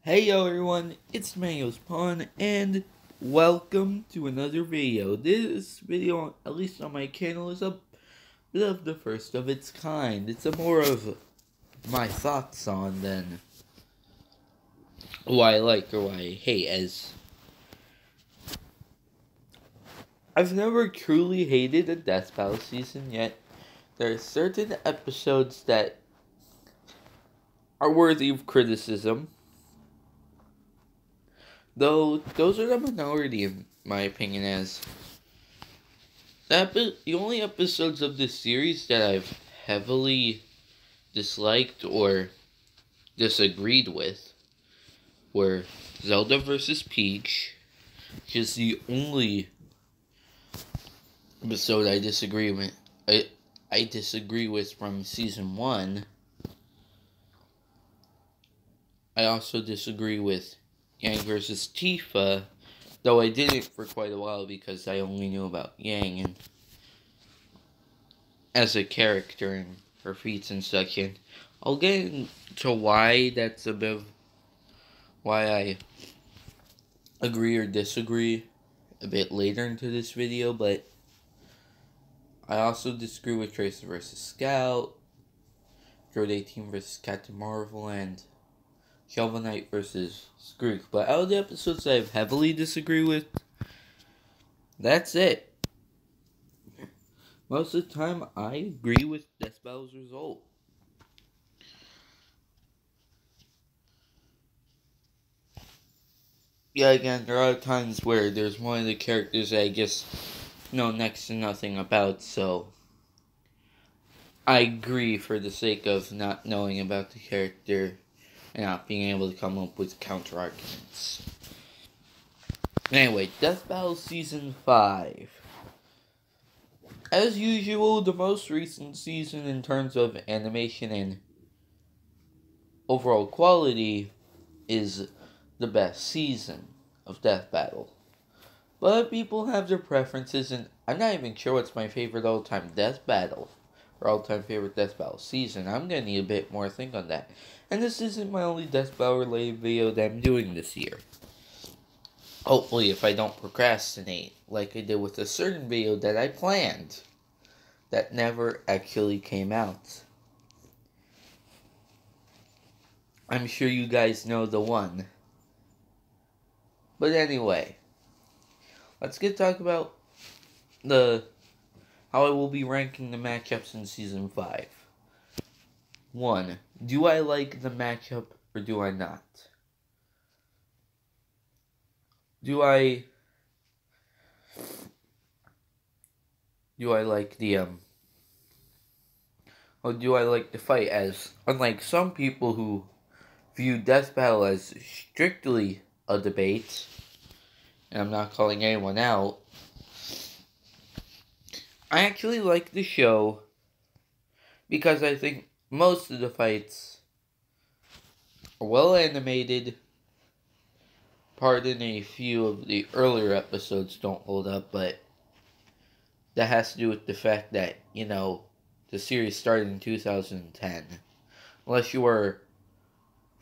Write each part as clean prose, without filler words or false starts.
Hey yo everyone, it's Mango's Pawn, and welcome to another video. This video, at least on my channel, is a bit of the first of its kind. It's a more of my thoughts on than why I like or why I hate, as I've never truly hated a Death Battle season, yet there are certain episodes that are worthy of criticism. Though, those are the minority in my opinion, as the only episodes of this series that I've heavily disliked or disagreed with were Zelda vs. Peach, which is the only episode I disagree with. I disagree with from season 1. I also disagree with Yang vs. Tifa, though I didn't for quite a while because I only knew about Yang and as a character and her feats and such, and I'll get into why that's a bit of why I agree or disagree a bit later into this video, but I also disagree with Tracer vs. Scout, Droid 18 vs. Captain Marvel, and Shovel Knight vs. Skreek. But out of the episodes I heavily disagree with, that's it. Most of the time, I agree with Death Battle's result. Yeah, again, there are times where there's one of the characters that I just know next to nothing about, so I agree for the sake of not knowing about the character and not being able to come up with counter-arguments. Anyway, Death Battle Season 5. As usual, the most recent season in terms of animation and overall quality is the best season of Death Battle. But people have their preferences, and I'm not even sure what's my favorite all-time Death Battle or all-time favorite Death Battle season. I'm gonna need a bit more think on that. And this isn't my only Death Battle related video that I'm doing this year. Hopefully, if I don't procrastinate like I did with a certain video that I planned that never actually came out. I'm sure you guys know the one. But anyway, let's get to talk about how I will be ranking the matchups in Season 5. 1. Do I like the matchup or do I not? Do I like the or do I like the fight? As unlike some people who view Death Battle as strictly a debate, and I'm not calling anyone out, I actually like the show because I think most of the fights are well animated. Pardon, a few of the earlier episodes don't hold up, but that has to do with the fact that, the series started in 2010. Unless you were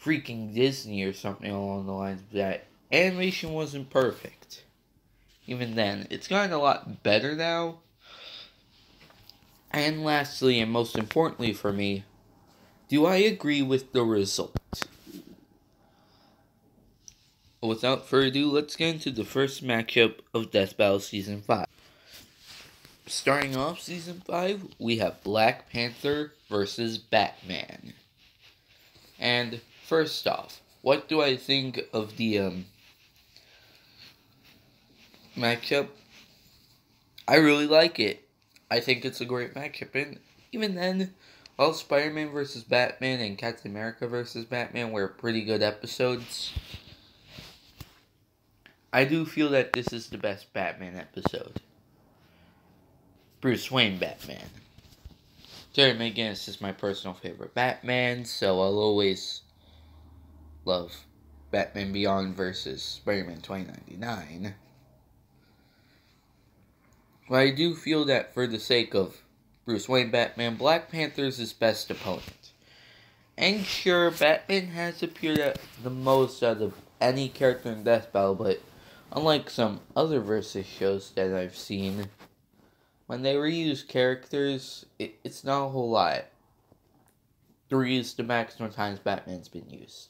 freaking Disney or something along the lines of that, animation wasn't perfect. Even then, it's gotten a lot better now. And lastly, and most importantly for me, do I agree with the result? Without further ado, let's get into the first matchup of Death Battle Season 5. Starting off Season 5, we have Black Panther versus Batman. And first off, what do I think of the matchup? I really like it. I think it's a great matchup, and even then, while Spider-Man vs. Batman and Captain America vs. Batman were pretty good episodes, I do feel that this is the best Batman episode. Bruce Wayne Batman. Terry McGinnis is my personal favorite Batman, so I'll always love Batman Beyond versus Spider-Man 2099. But I do feel that for the sake of Bruce Wayne Batman, Black Panther is his best opponent. And sure, Batman has appeared at the most out of any character in Death Battle, but unlike some other Versus shows that I've seen, when they reuse characters, it's not a whole lot. 3 is the maximum times Batman's been used.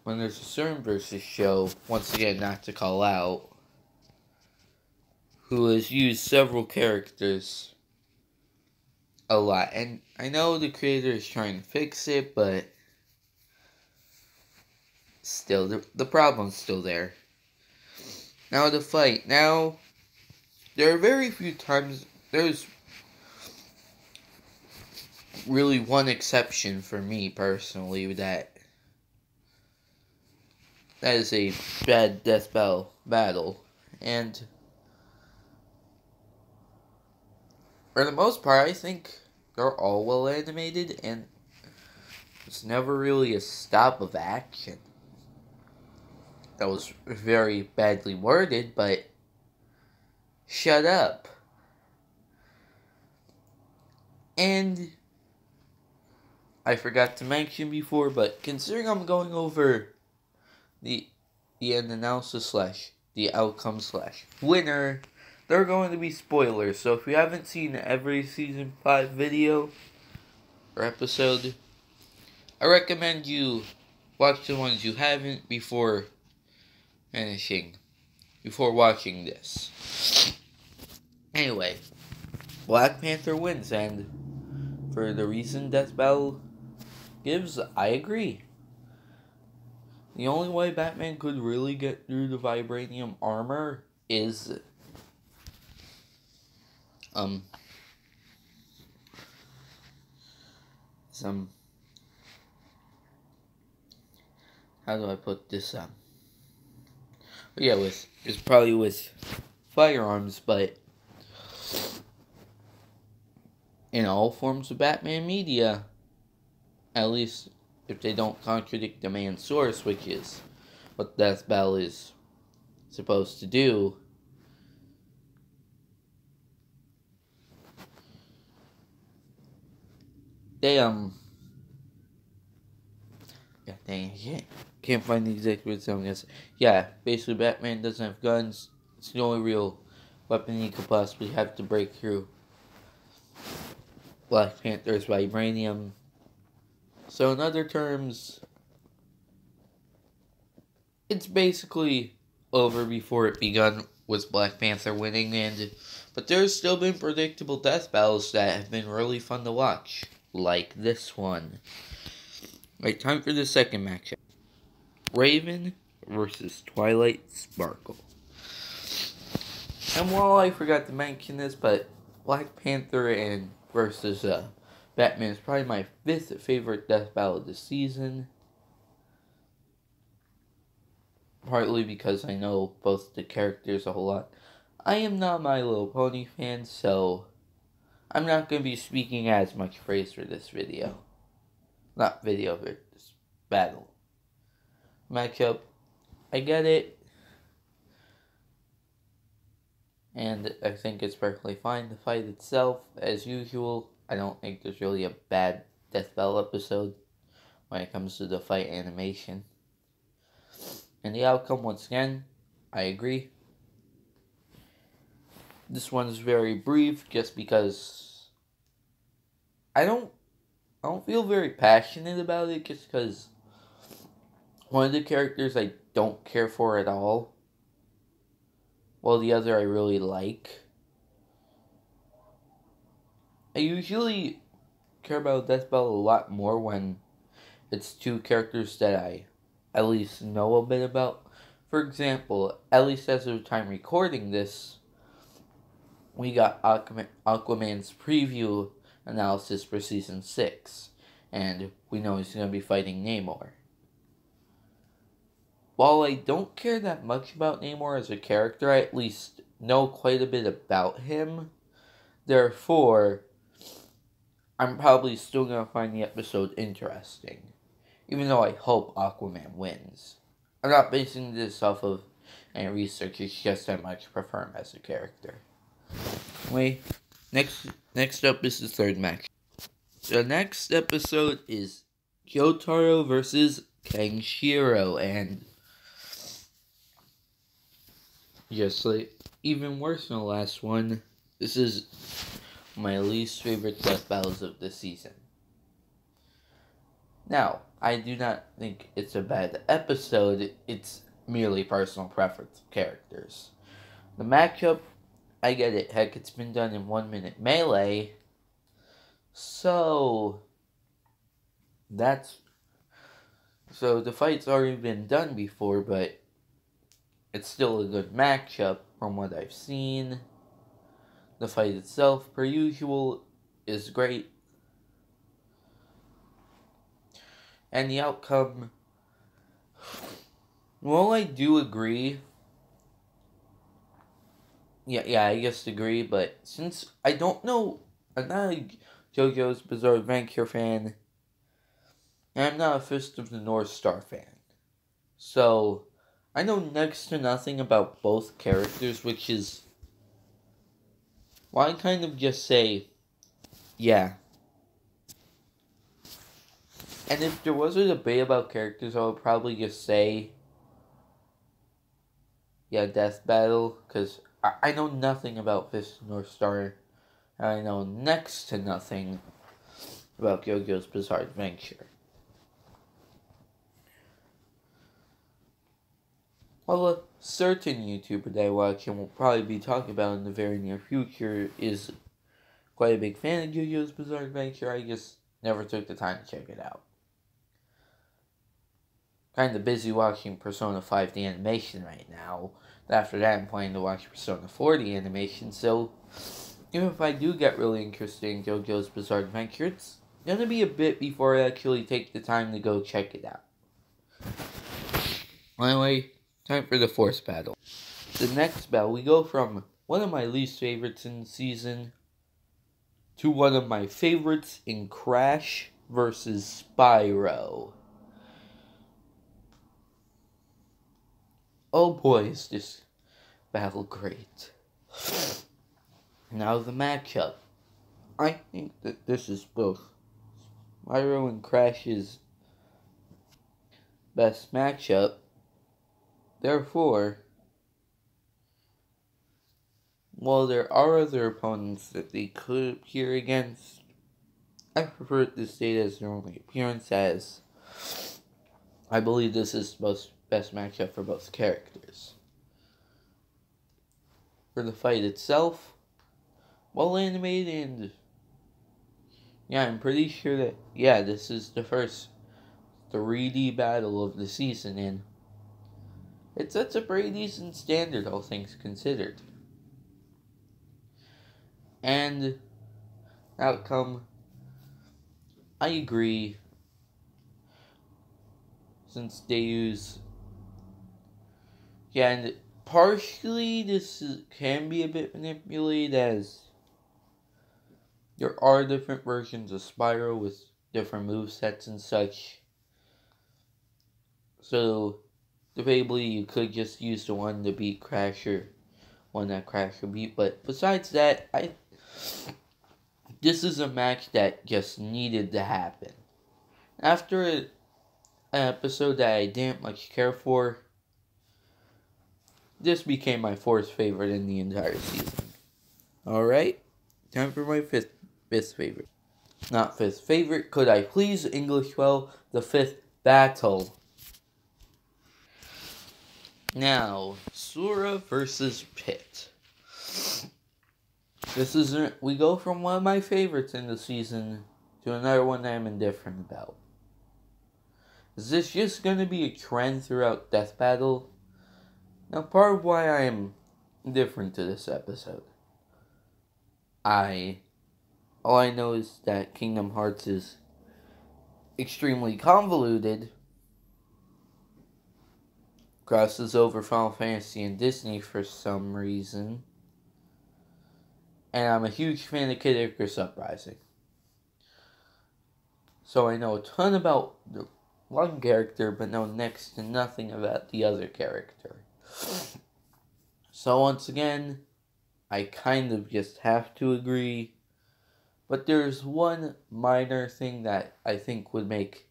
When there's a certain Versus show, once again, not to call out, who has used several characters a lot. And I know the creator is trying to fix it, but still, the problem's still there. Now the fight. Now, there are very few times, there's really one exception for me personally that is a bad Death battle. And for the most part, I think they're all well animated, and there's never really a stop of action. That was very badly worded, but shut up. And I forgot to mention before, but considering I'm going over the end analysis / the outcome / winner, there are going to be spoilers. So if you haven't seen every season 5 video or episode, I recommend you watch the ones you haven't before watching this. Anyway, Black Panther wins, and for the reason Death Battle gives, I agree. The only way Batman could really get through the vibranium armor is how do I put this yeah, it's probably with firearms, but in all forms of Batman media, at least if they don't contradict the man's source, which is what Death Battle is supposed to do, they yeah, dang, I can't find the exact words I'm gonna say. Yeah, basically Batman doesn't have guns. It's the only real weapon he could possibly have to break through Black Panther's vibranium. So in other terms, it's basically over before it begun with Black Panther winning, but there's still been predictable death battles that have been really fun to watch, like this one. Right, time for the second matchup. Raven versus Twilight Sparkle. And while I forgot to mention this, but Black Panther versus Batman is probably my 5th favorite death battle of the season. Partly because I know both the characters a whole lot. I am not My Little Pony fan, so I'm not going to be speaking as much praise for this video. Not video, but this battle. Matchup. I get it. And I think it's perfectly fine. The fight itself, as usual, I don't think there's really a bad Death Battle episode when it comes to the fight animation. And the outcome, once again, I agree. This one is very brief, just because I don't feel very passionate about it, just because one of the characters I don't care for at all, while the other I really like. I usually care about Death Battle a lot more when it's 2 characters that I at least know a bit about. For example, at least as of the time recording this, we got Aquaman's preview analysis for Season 6, and we know he's going to be fighting Namor. While I don't care that much about Namor as a character, I at least know quite a bit about him. Therefore, I'm probably still going to find the episode interesting, even though I hope Aquaman wins. I'm not basing this off of any research, it's just I much prefer him as a character. Anyway, next up is the third match. The next episode is Gyotaro versus Kenshiro, and just like even worse than the last one, this is my least favorite death battles of the season. Now, I do not think it's a bad episode, it's merely personal preference of characters. The matchup, I get it, heck, it's been done in 1 minute melee, so the fight's already been done before, but it's still a good matchup from what I've seen. The fight itself, per usual, is great. And the outcome, well, I do agree. Yeah, I guess agree, but since I don't know, I'm not a JoJo's Bizarre Adventure fan, and I'm not a Fist of the North Star fan. So, I know next to nothing about both characters, which is why I kind of just say, yeah. And if there was a debate about characters, I would probably just say, yeah, Death Battle, because I know nothing about Fist of the North Star, and I know next to nothing about JoJo's Bizarre Adventure. Well, a certain YouTuber that I watch and will probably be talking about in the very near future is quite a big fan of JoJo's Bizarre Adventure. I just never took the time to check it out. Kind of busy watching Persona 5 the animation right now. After that, I'm planning to watch Persona 4 the animation, so even if I do get really interested in JoJo's Bizarre Adventure, it's gonna be a bit before I actually take the time to go check it out. Anyway, time for the fourth battle. The next battle, we go from one of my least favorites in the season to one of my favorites in Crash versus Spyro. Oh boy, is this battle great. Now the matchup. I think that this is both Spyro and Crash's best matchup. Therefore, while there are other opponents that they could appear against, I prefer to state as their only appearance, as I believe this is the best matchup for both characters. For the fight itself, well animated, and yeah, I'm pretty sure that, yeah, this is the first 3D battle of the season, and it sets a pretty decent standard, all things considered. And outcome, I agree, since they use, yeah, and partially this can be a bit manipulated, as there are different versions of Spyro with different movesets and such. So, debatably, you could just use the one to beat Crash or one that Crash would beat. But besides that, this is a match that just needed to happen. After an episode that I didn't much care for, this became my fourth favorite in the entire season. Alright, time for my fifth favorite. Not fifth favorite, could I please English well, the fifth battle. Now, Sora versus Pit. We go from one of my favorites in the season to another one that I'm indifferent about. Is this just going to be a trend throughout Death Battle? Now, part of why I am indifferent to this episode, all I know is that Kingdom Hearts is extremely convoluted, crosses over Final Fantasy and Disney for some reason, and I'm a huge fan of Kid Icarus Uprising. So I know a ton about the one character, but know next to nothing about the other character. So once again, I kind of just have to agree, But there's one minor thing that I think would make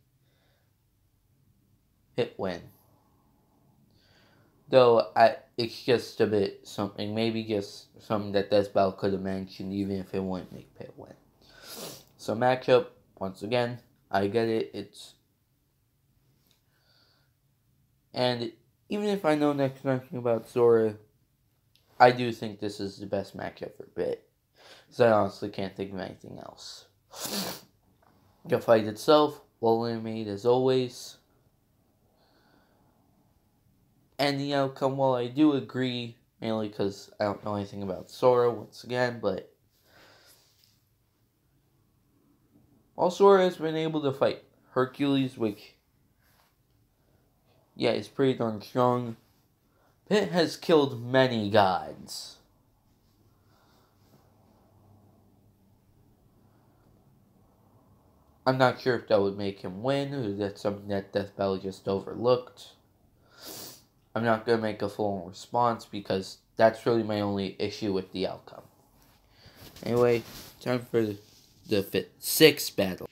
it win. Though it's just a bit something, maybe just something that Death Battle could have mentioned, even if it wouldn't make Pitt win. So matchup, once again, I get it. And even if I know next nothing about Sora, I do think this is the best matchup for Pitt. Because I honestly can't think of anything else. The fight itself, well animated as always. And the outcome, well, I do agree, mainly because I don't know anything about Sora once again, but while Sora has been able to fight Hercules, which, yeah, is pretty darn strong, Pitt has killed many gods. I'm not sure if that would make him win, or that's something that Death Battle just overlooked. I'm not going to make a full response because that's really my only issue with the outcome. Anyway, time for the sixth battle.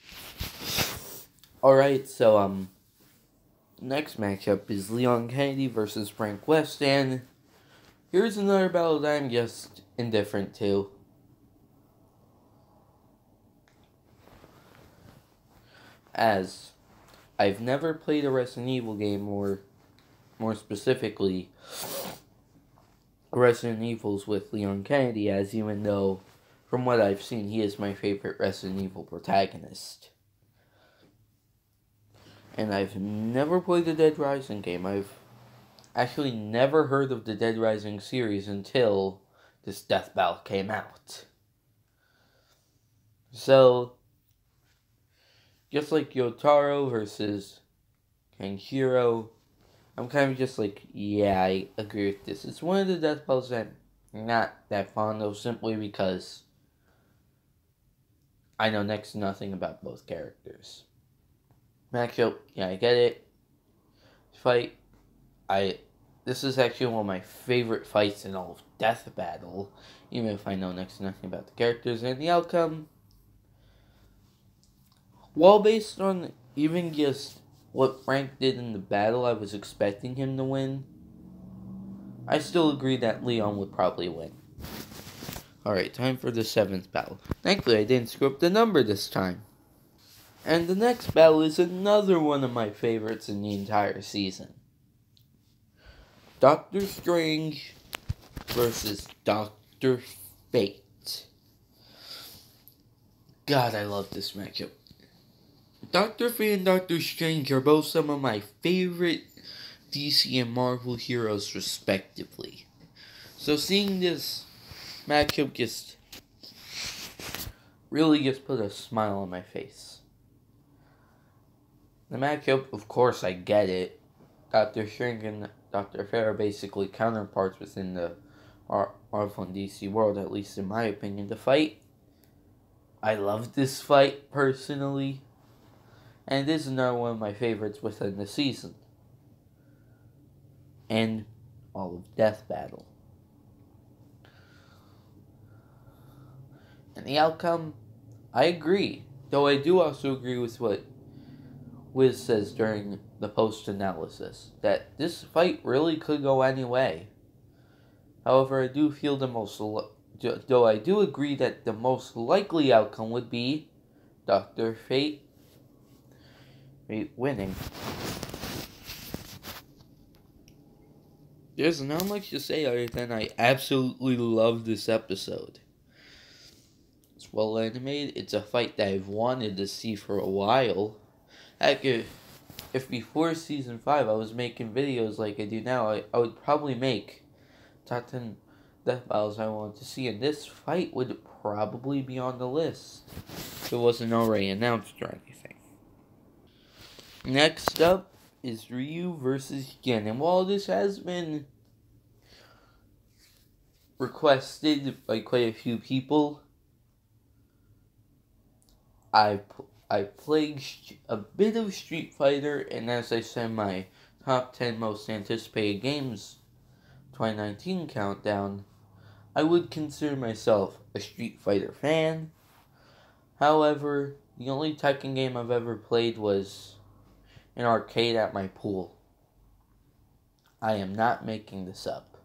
Alright, so, next matchup is Leon Kennedy versus Frank West, and here's another battle that I'm just indifferent to. As I've never played a Resident Evil game, or more specifically, Resident Evils with Leon Kennedy, as even though, from what I've seen, he is my favorite Resident Evil protagonist. And I've never played the Dead Rising game. I've actually never heard of the Dead Rising series until this Death Battle came out. So, just like Yotaro versus Kenshiro, I'm kind of just like, yeah, I agree with this. It's one of the Death Battles that I'm not that fond of, simply because I know next to nothing about both characters. Matchup, yeah, I get it. Fight, this is actually one of my favorite fights in all of Death Battle, even if I know next to nothing about the characters and the outcome. While based on even just what Frank did in the battle, I was expecting him to win, I still agree that Leon would probably win. Alright, time for the seventh battle. Thankfully, I didn't screw up the number this time. And the next battle is another one of my favorites in the entire season. Doctor Strange versus Dr. Fate. God, I love this matchup. Dr. Fate and Doctor Strange are both some of my favorite DC and Marvel heroes respectively. So seeing this matchup really just put a smile on my face. The matchup, of course, I get it. Dr. Strange and Dr. Fate are basically counterparts within the Marvel and DC world, at least in my opinion. The fight, I love this fight personally. And it is another one of my favorites within the season. And all of Death Battle. And the outcome, I agree. Though I do also agree with what Wiz says during the post-analysis, that this fight really could go any way. However, I do feel though I do agree that the most likely outcome would be Dr. Fate winning. There's not much to say other than I absolutely love this episode. It's well animated. It's a fight that I've wanted to see for a while. Heck, if before Season 5 I was making videos like I do now, I would probably make top 10 Death Battles I wanted to see, and this fight would probably be on the list if it wasn't already announced or anything. Next up is Ryu versus Jin, and while this has been requested by quite a few people, I played a bit of Street Fighter, and as I said, my top 10 most anticipated games 2019 countdown, I would consider myself a Street Fighter fan. However, the only Tekken game I've ever played was an arcade at my pool. I am not making this up.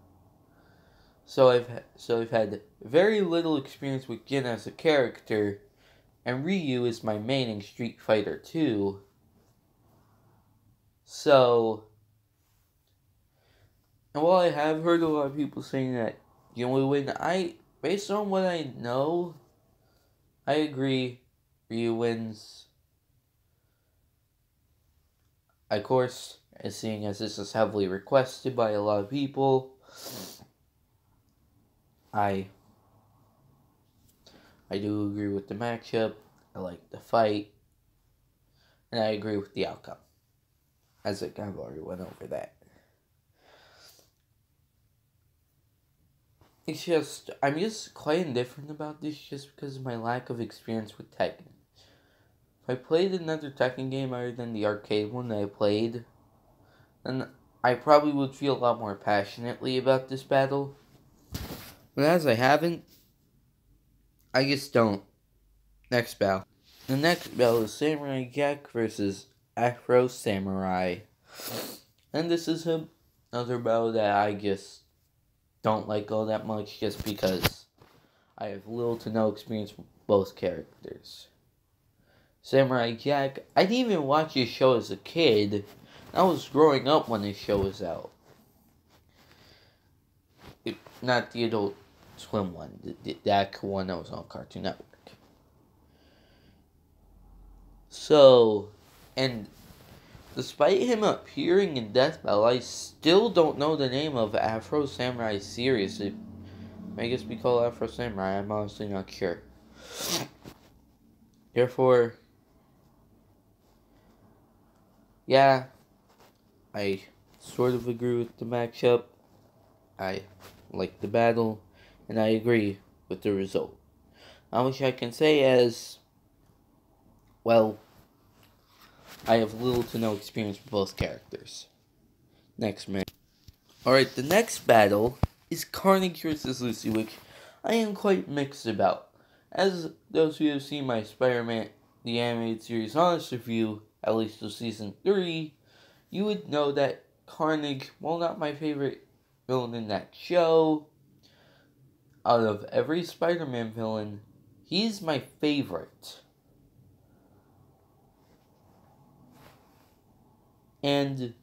So I've had very little experience with Jin as a character, and Ryu is my main in Street Fighter 2. So, and while I have heard a lot of people saying that Jin will win, based on what I know, I agree Ryu wins. Of course, as seeing as this is heavily requested by a lot of people, I do agree with the matchup. I like the fight, and I agree with the outcome. As I kind of already went over that. It's just, I'm just quite indifferent about this just because of my lack of experience with Tekken. If I played another Tekken game other than the arcade one that I played, then I probably would feel a lot more passionately about this battle. But as I haven't, I just don't. Next battle. The next battle is Samurai Jack versus Afro Samurai. And this is another battle that I just don't like all that much just because I have little to no experience with both characters. Samurai Jack, I didn't even watch his show as a kid. I was growing up when his show was out. Not the Adult Swim one, that one that was on Cartoon Network. So, and despite him appearing in Death Battle, I still don't know the name of Afro Samurai series. It may just be called Afro Samurai, I'm honestly not sure. Therefore, yeah, I sort of agree with the matchup. I like the battle, and I agree with the result. I wish I can say as, well, I have little to no experience with both characters. Next match. Alright, the next battle is Carnage vs. Lucy, which I am quite mixed about. As those who have seen my Spider-Man the Animated Series Honest Review, at least to Season 3, you would know that Carnage, while not my favorite villain in that show, out of every Spider-Man villain, he's my favorite. And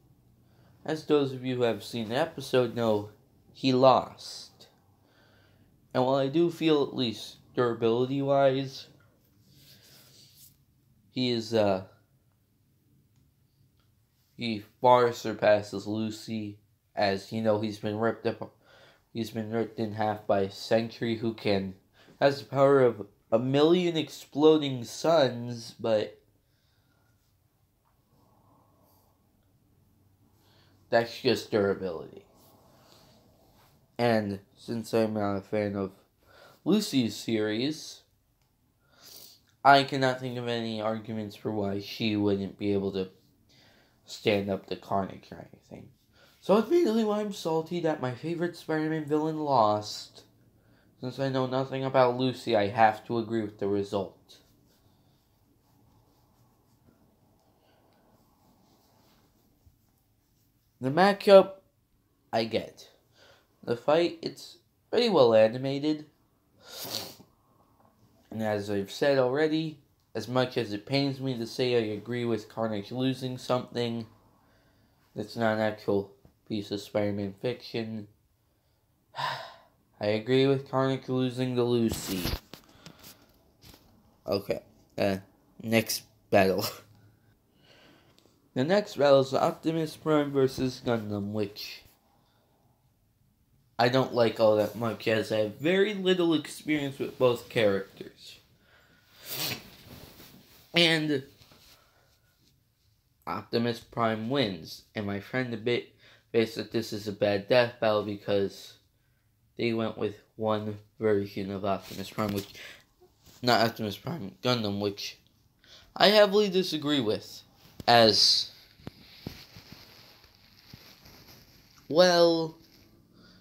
as those of you who have seen the episode know, he lost. And while I do feel, at least durability-wise, he far surpasses Lucy, as you know he's been ripped in half by Sentry, who has the power of 1,000,000 exploding suns, but that's just durability. And since I'm not a fan of Lucy's series, I cannot think of any arguments for why she wouldn't be able to stand up to Carnage or anything. So admittedly, why I'm salty that my favorite Spider-Man villain lost. Since I know nothing about Lucy, I have to agree with the result. The matchup, I get. The fight, it's pretty well animated. And as I've said already, as much as it pains me to say I agree with Carnage losing something that's not an actual piece of Spider-Man fiction, I agree with Carnage losing to Lucy. Okay, next battle. The next battle is Optimus Prime versus Gundam, which I don't like all that much, as I have very little experience with both characters. And Optimus Prime wins, and my friend a bit thinks that this is a bad death battle because they went with one version of Optimus Prime, not Optimus Prime, Gundam, which I heavily disagree with, as, well,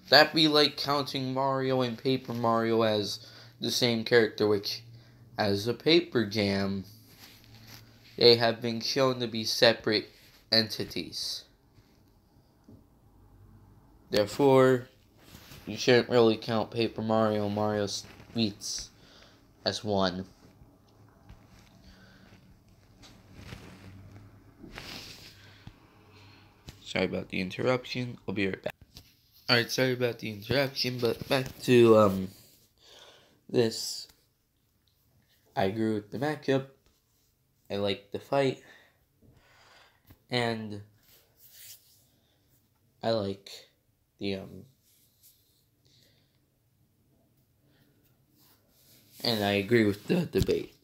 that'd be like counting Mario and Paper Mario as the same character, which as a Paper Jam, they have been shown to be separate entities. Therefore, you shouldn't really count Paper Mario and Mario Sweets as one. Sorry about the interruption. I'll be right back. Alright, sorry about the interruption, but back to this. I agree with the matchup. I like the fight. And I like the and I agree with the debate.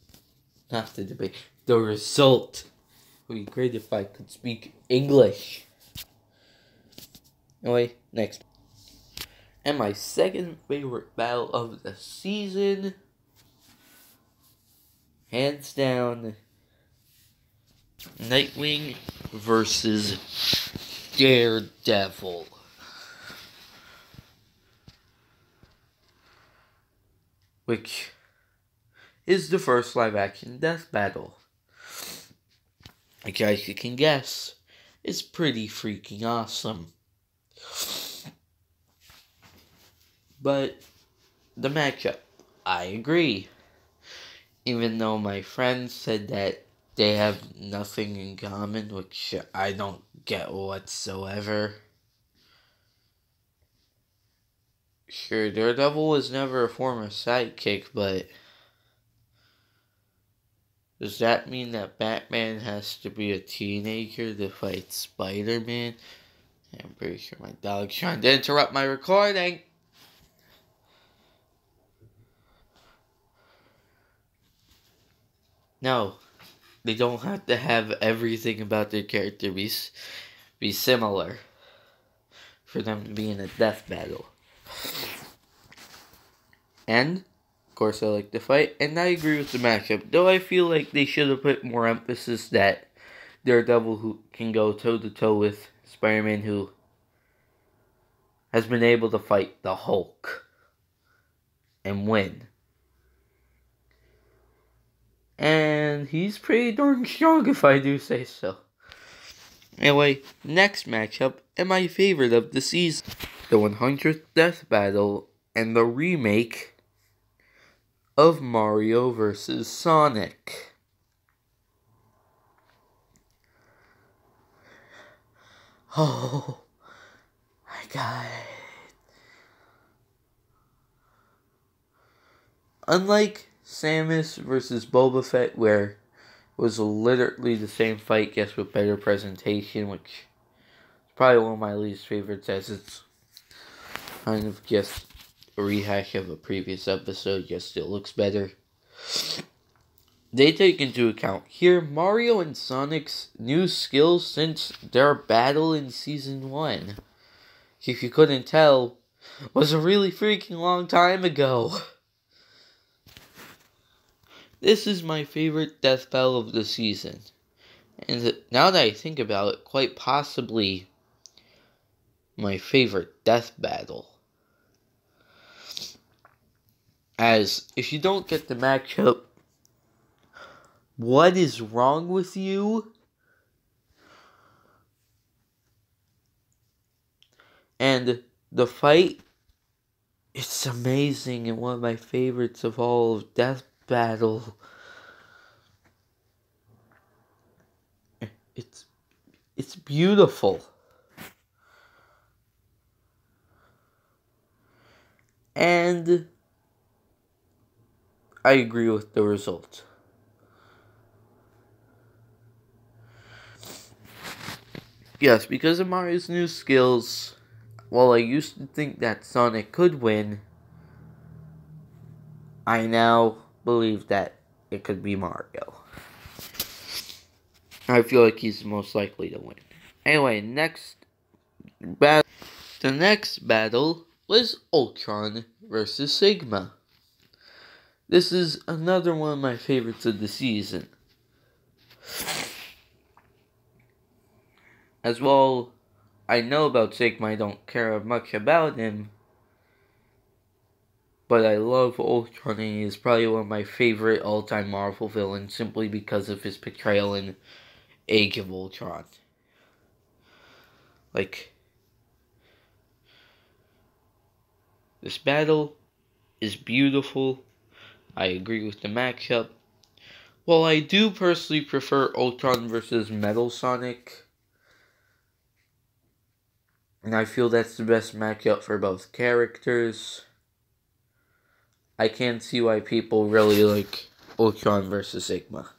Not the debate. The result. It would be great if I could speak English. Anyway, next. And my second favorite battle of the season, hands down, Nightwing versus Daredevil. Which is the first live-action death battle. Which, as you can guess, is pretty freaking awesome. But the matchup, I agree. Even though my friends said that they have nothing in common, which I don't get whatsoever. Sure, Daredevil was never a former sidekick, but does that mean that Batman has to be a teenager to fight Spider-Man? I'm pretty sure my dog's trying to interrupt my recording. No, they don't have to have everything about their character be similar for them to be in a death battle. And, of course, I like the fight, and I agree with the matchup, though I feel like they should have put more emphasis that Daredevil who can go toe-to-toe with Spider-Man, who has been able to fight the Hulk and win. And he's pretty darn strong, if I do say so. Anyway, next matchup, and my favorite of the season, the 100th Death Battle and the remake of Mario vs. Sonic. Oh my god. Unlike Samus vs. Boba Fett, where it was literally the same fight, just with better presentation, which is probably one of my least favorites, as it's kind of just a rehash of a previous episode, just it looks better. They take into account here Mario and Sonic's new skills since their battle in Season 1. If you couldn't tell, was a really freaking long time ago. This is my favorite death battle of the season. And now that I think about it, quite possibly my favorite death battle. As, if you don't get the matchup, what is wrong with you? And the fight, it's amazing and one of my favorites of all of Death Battle. It's beautiful. And I agree with the result. Yes, because of Mario's new skills, while I used to think that Sonic could win, I now believe that it could be Mario. I feel like he's most likely to win. Anyway, the next battle was Ultron versus Sigma. This is another one of my favorites of the season. As well, I know about Sigma, I don't care much about him. But I love Ultron, and he's probably one of my favorite all-time Marvel villains simply because of his portrayal in Age of Ultron. Like, this battle is beautiful. I agree with the matchup. While I do personally prefer Ultron versus Metal Sonic, and I feel that's the best matchup for both characters, I can't see why people really like Ultron versus Sigma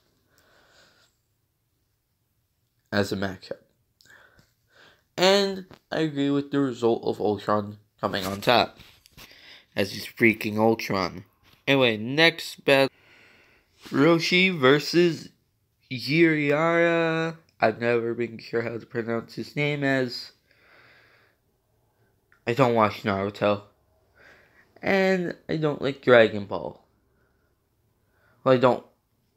as a matchup. And I agree with the result of Ultron coming on top, as he's freaking Ultron. Anyway, next battle, Roshi versus Jiraiya. I've never been sure how to pronounce his name, as I don't watch Naruto. And I don't like Dragon Ball. Well,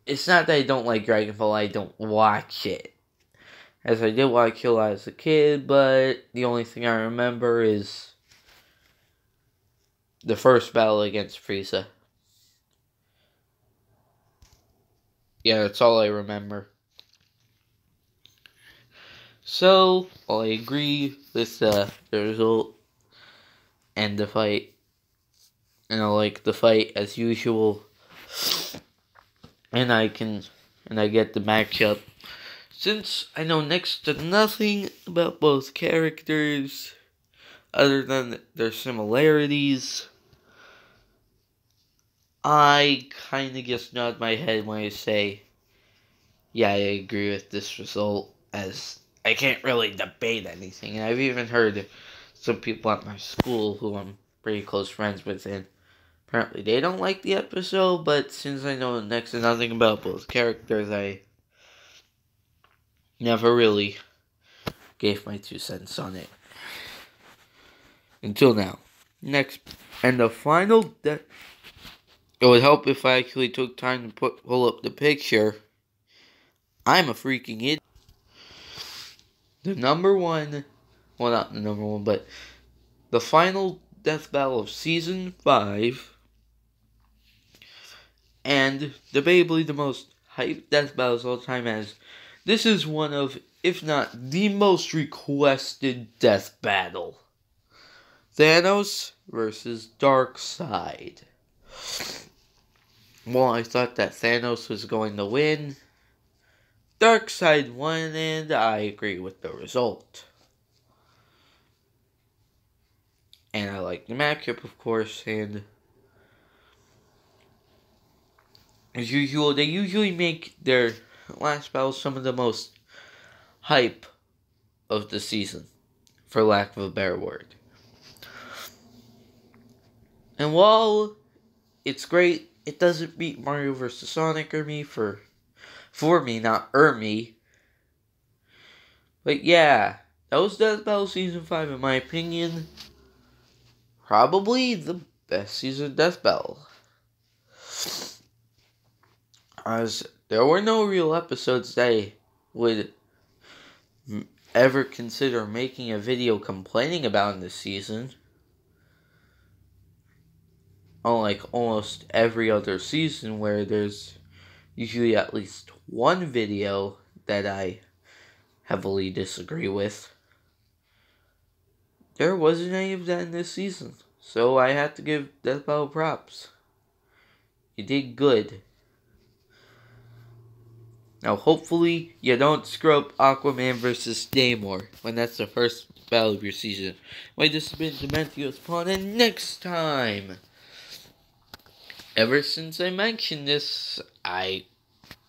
it's not that I don't like Dragon Ball, I don't watch it. As I did watch it a lot as a kid, but the only thing I remember is the first battle against Frieza. Yeah, that's all I remember. So, while I agree with the result and the fight, and I like the fight as usual, and I get the matchup, since I know next to nothing about both characters other than their similarities, I kind of just nod my head when I say, yeah, I agree with this result, as I can't really debate anything. And I've even heard some people at my school who I'm pretty close friends with, and apparently they don't like the episode, but since I know next to nothing about both characters, I never really gave my 2 cents on it. Until now. Next, and the final, it would help if I actually took time to pull up the picture. I'm a freaking idiot. The number one, well, not the number one, but the final death battle of Season 5, and debatably the most hyped death battles of all time, as this is one of, if not the most requested death battle. Thanos versus Darkseid. Well, I thought that Thanos was going to win. Darkseid won, and I agree with the result. And I like the matchup, of course, and as usual, they usually make their last battles some of the most hype of the season, for lack of a better word. And while it's great, it doesn't beat Mario vs. Sonic or me for me, not me. But yeah, that was Death Battle Season 5, in my opinion. Probably the best season of Death Battle. As there were no real episodes that I would ever consider making a video complaining about in this season. Unlike almost every other season where there's usually at least one video that I heavily disagree with. There wasn't any of that in this season, so I had to give Death Battle props. You did good. Now hopefully you don't screw up Aquaman vs. Namor when that's the first battle of your season. Wait, this has been Dementius Pawn, and next time! Ever since I mentioned this,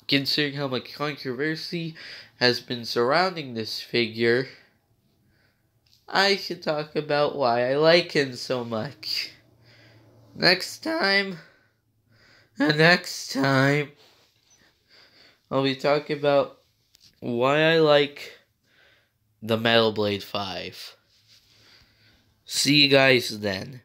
considering how much controversy has been surrounding this figure, I should talk about why I like him so much. Next time, I'll be talking about why I like the Metal Blade 5. See you guys then.